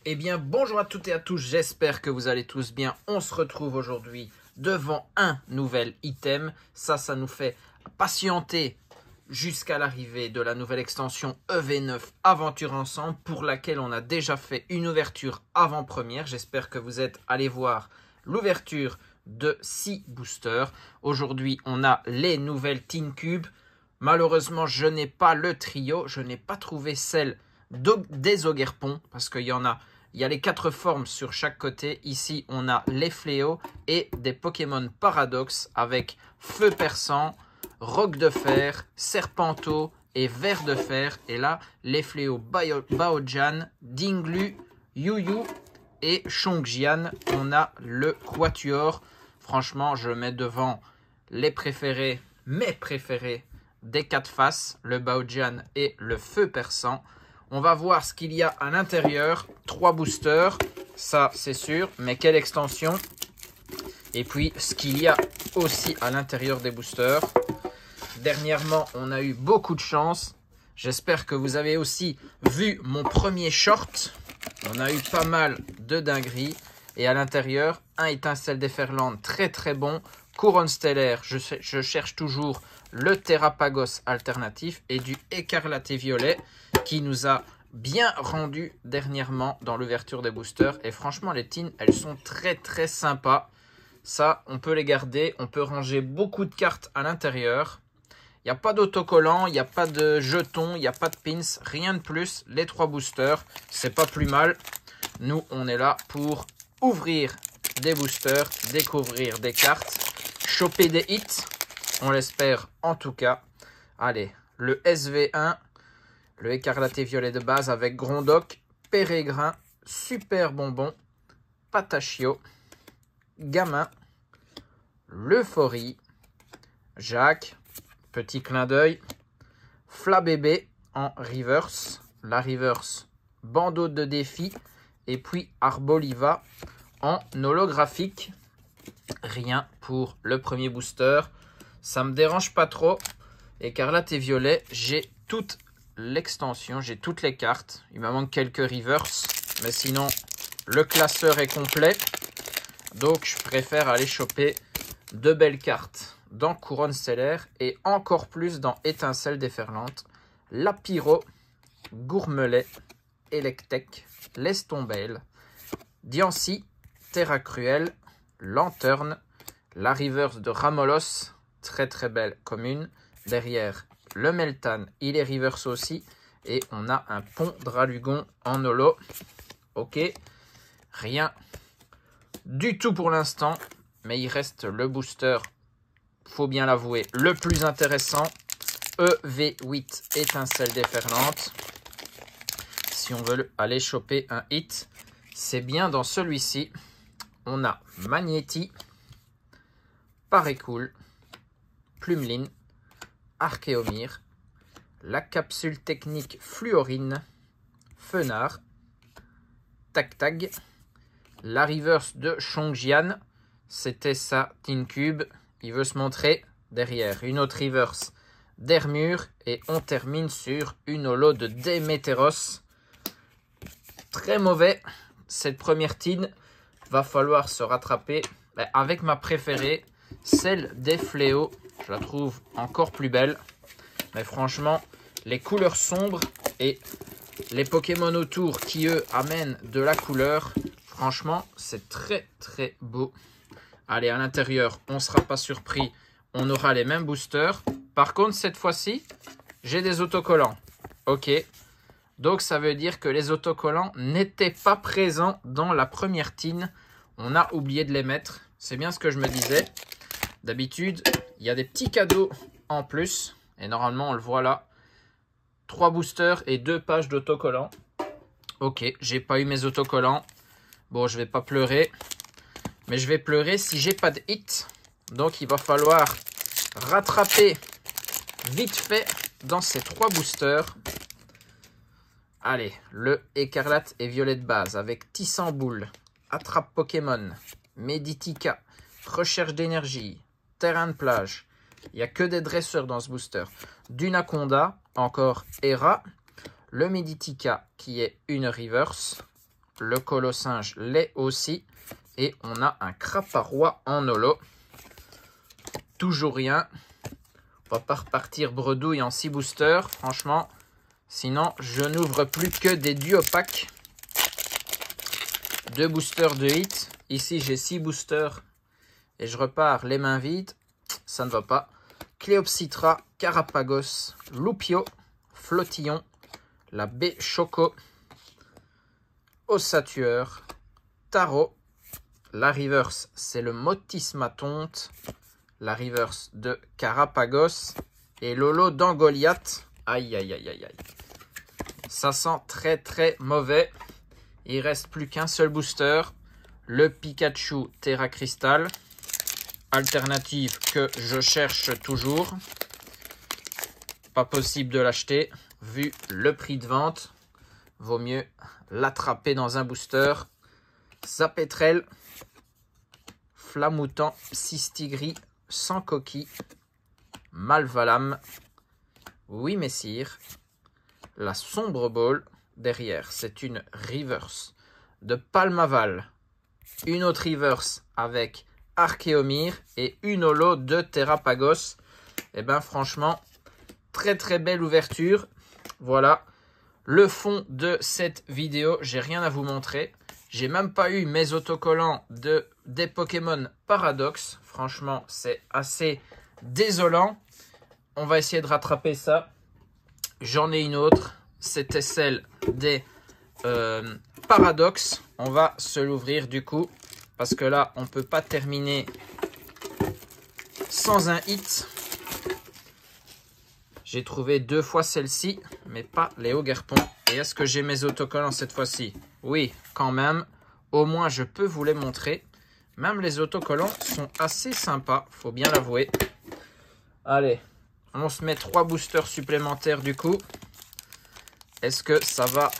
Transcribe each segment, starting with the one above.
Eh bien, bonjour à toutes et à tous, j'espère que vous allez tous bien. On se retrouve aujourd'hui devant un nouvel item. Ça nous fait patienter jusqu'à l'arrivée de la nouvelle extension EV9 Aventure Ensemble, pour laquelle on a déjà fait une ouverture avant-première. J'espère que vous êtes allés voir l'ouverture de 6 boosters. Aujourd'hui, on a les nouvelles Tin Cube. Malheureusement, je n'ai pas le trio, je n'ai pas trouvé celle des Ogerpon, parce qu'il y en a. Il y a les 4 formes sur chaque côté. Ici, on a les fléaux et des Pokémon Paradoxe avec Feu Perçant, Roc de Fer, Serpenteau et Ver de Fer. Et là, les fléaux Baojan, Dinglu, Yuyu et Chongjian. On a le Quatuor. Franchement, je mets devant les préférés, mes préférés des 4 faces, le Baojan et le Feu Perçant. On va voir ce qu'il y a à l'intérieur. 3 boosters, ça c'est sûr. Mais quelle extension! Et puis ce qu'il y a aussi à l'intérieur des boosters. Dernièrement, on a eu beaucoup de chance. J'espère que vous avez aussi vu mon premier short. On a eu pas mal de dingueries. Et à l'intérieur, un étincelle déferlante très très bon. Couronne stellaire, je cherche toujours le Terrapagos alternatif et du écarlaté violet qui nous a bien rendu dernièrement dans l'ouverture des boosters. Et franchement, les tins, elles sont très très sympas. Ça, on peut les garder. On peut ranger beaucoup de cartes à l'intérieur. Il n'y a pas d'autocollant, il n'y a pas de jetons, il n'y a pas de pins, rien de plus. Les 3 boosters, c'est pas plus mal. Nous, on est là pour ouvrir des boosters, découvrir des cartes, choper des hits. On l'espère en tout cas. Allez, le SV1, le écarlaté violet de base avec Grondoc, Pérégrin, Super Bonbon, Patachio, Gamin, l'Euphorie, Jacques, petit clin d'œil, Flabébé en reverse, la reverse bandeau de défi, et puis Arboliva en holographique. Rien pour le premier booster. Ça me dérange pas trop. Écarlate et violet, j'ai toute l'extension, j'ai toutes les cartes. Il me manque quelques reverse, mais sinon le classeur est complet. Donc je préfère aller choper de belles cartes dans Couronne stellaire et encore plus dans Étincelle déferlante. Lapiro, Gourmelet, Electek, Lestombelle, Diancie, Terra Cruelle, Lanterne, la reverse de Ramolos, très très belle commune. Derrière, le Meltan, il est reverse aussi. Et on a un pont Dralugon en holo. Ok, rien du tout pour l'instant. Mais il reste le booster, faut bien l'avouer, le plus intéressant. EV8 étincelle déferlante. Si on veut aller choper un hit, c'est bien dans celui-ci. On a Magnéti, Parécool, Plumeline, Archéomir, la capsule technique Fluorine, Fenard, Tag, la reverse de Chongjian, c'était sa Tin Cube, il veut se montrer. Derrière, une autre reverse d'Hermure et on termine sur une holo de Démétéros. Très mauvais, cette première tin, va falloir se rattraper avec ma préférée, celle des fléaux. Je la trouve encore plus belle. Mais franchement, les couleurs sombres et les Pokémon autour qui, eux, amènent de la couleur. Franchement, c'est très, très beau. Allez, à l'intérieur, on ne sera pas surpris. On aura les mêmes boosters. Par contre, cette fois-ci, j'ai des autocollants. Ok. Donc, ça veut dire que les autocollants n'étaient pas présents dans la première tin. On a oublié de les mettre. C'est bien ce que je me disais. D'habitude, il y a des petits cadeaux en plus. Et normalement, on le voit là. 3 boosters et 2 pages d'autocollants. Ok, j'ai pas eu mes autocollants. Bon, je vais pas pleurer. Mais je vais pleurer si j'ai pas de hit. Donc, il va falloir rattraper vite fait dans ces 3 boosters. Allez, le écarlate et violet de base avec Tissamboule, Attrape Pokémon, Meditica, Recherche d'énergie, Terrain de plage. Il n'y a que des dresseurs dans ce booster. Dunaconda, encore Hera, le Meditica qui est une reverse, Le Colossinge l'est aussi. Et on a un Craparois en holo. Toujours rien. On va pas repartir bredouille en 6 boosters, franchement. Sinon, je n'ouvre plus que des duopacks. 2 boosters de hit. Ici, j'ai 6 boosters. Et je repars les mains vides. Ça ne va pas. Cléopsitra, Carapagos, Loupio, Flottillon, la baie Choco, Ossatueur, Tarot. La reverse, c'est le Motismatonte. La reverse de Carapagos. Et Lolo d'Angoliath. Aïe, aïe, aïe, aïe, aïe. Ça sent très, très mauvais. Il reste plus qu'un seul booster. Le Pikachu Terra Crystal. Alternative que je cherche toujours. Pas possible de l'acheter. Vu le prix de vente. Vaut mieux l'attraper dans un booster. Zapetrel. Flamoutant, Psystigris, sans coquille, Malvalam, oui messire, la Sombre Ball, derrière c'est une reverse de Palmaval, une autre reverse avec Archéomir et une holo de Terrapagos. Et bien franchement, très très belle ouverture. Voilà le fond de cette vidéo, j'ai rien à vous montrer. J'ai même pas eu mes autocollants des Pokémon Paradox. Franchement, c'est assez désolant. On va essayer de rattraper ça. J'en ai une autre. C'était celle des Paradox. On va se l'ouvrir du coup. Parce que là, on ne peut pas terminer sans un hit. J'ai trouvé 2 fois celle-ci, mais pas les Ogerpon. Et est-ce que j'ai mes autocollants cette fois-ci? Oui, quand même. Au moins, je peux vous les montrer. Même les autocollants sont assez sympas, faut bien l'avouer. Allez, on se met 3 boosters supplémentaires du coup. Est-ce que ça va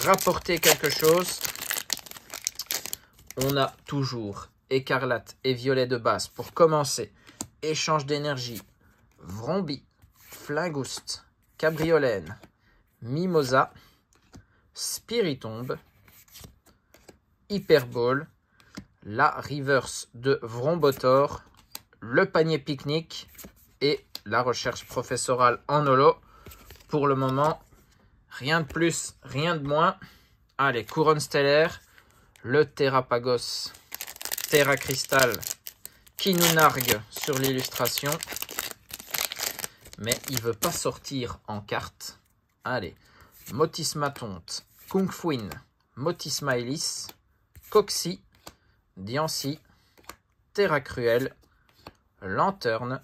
rapporter quelque chose? On a toujours écarlate et violet de base pour commencer. Échange d'énergie, Vrombi, Flingouste, Cabriolène, Mimosa, Spiritombe, Hyperball, la reverse de Vrombotor, le panier pique-nique et la recherche professorale en holo. Pour le moment, rien de plus, rien de moins. Allez, couronne stellaire, le Terrapagos, Terra Crystal, qui nous nargue sur l'illustration. Mais il ne veut pas sortir en carte. Allez, Motismatonte, Kungfuin, Motismaelis, Coxy, Diancie, Terra Cruel, Lanterne,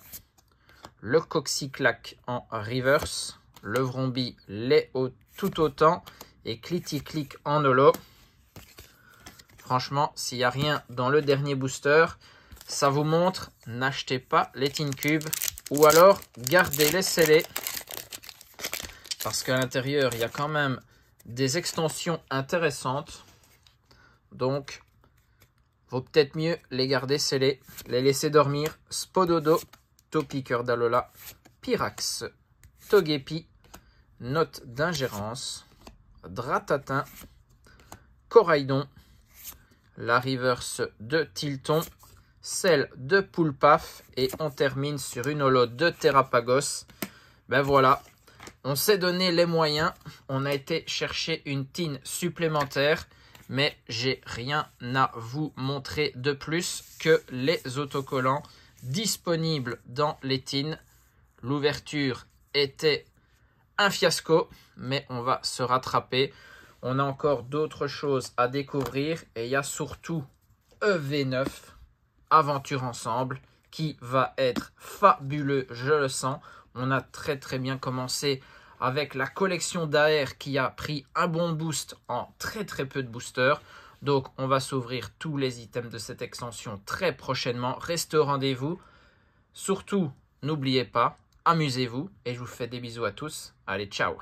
le Coxyclac en reverse, le Vrombi l'est tout autant et Cliticlic en holo. Franchement, s'il n'y a rien dans le dernier booster, ça vous montre, n'achetez pas les Tin Cubes ou alors gardez-les scellés parce qu'à l'intérieur, il y a quand même des extensions intéressantes. Donc, vaut peut-être mieux les garder scellés, les laisser dormir. Spododo, Topiqueur d'Alola, Pyrax, Togepi, Note d'ingérence, Dratatin, Coraidon, la reverse de Tilton, celle de Poulpaf et on termine sur une holo de Terrapagos. Ben voilà, on s'est donné les moyens, on a été chercher une tin supplémentaire. Mais j'ai rien à vous montrer de plus que les autocollants disponibles dans les tins. L'ouverture était un fiasco, mais on va se rattraper. On a encore d'autres choses à découvrir et il y a surtout EV9, Aventure Ensemble, qui va être fabuleux, je le sens. On a très très bien commencé avec la collection d'AR qui a pris un bon boost en très très peu de boosters. Donc on va s'ouvrir tous les items de cette extension très prochainement. Restez au rendez-vous. Surtout, n'oubliez pas, amusez-vous et je vous fais des bisous à tous. Allez, ciao!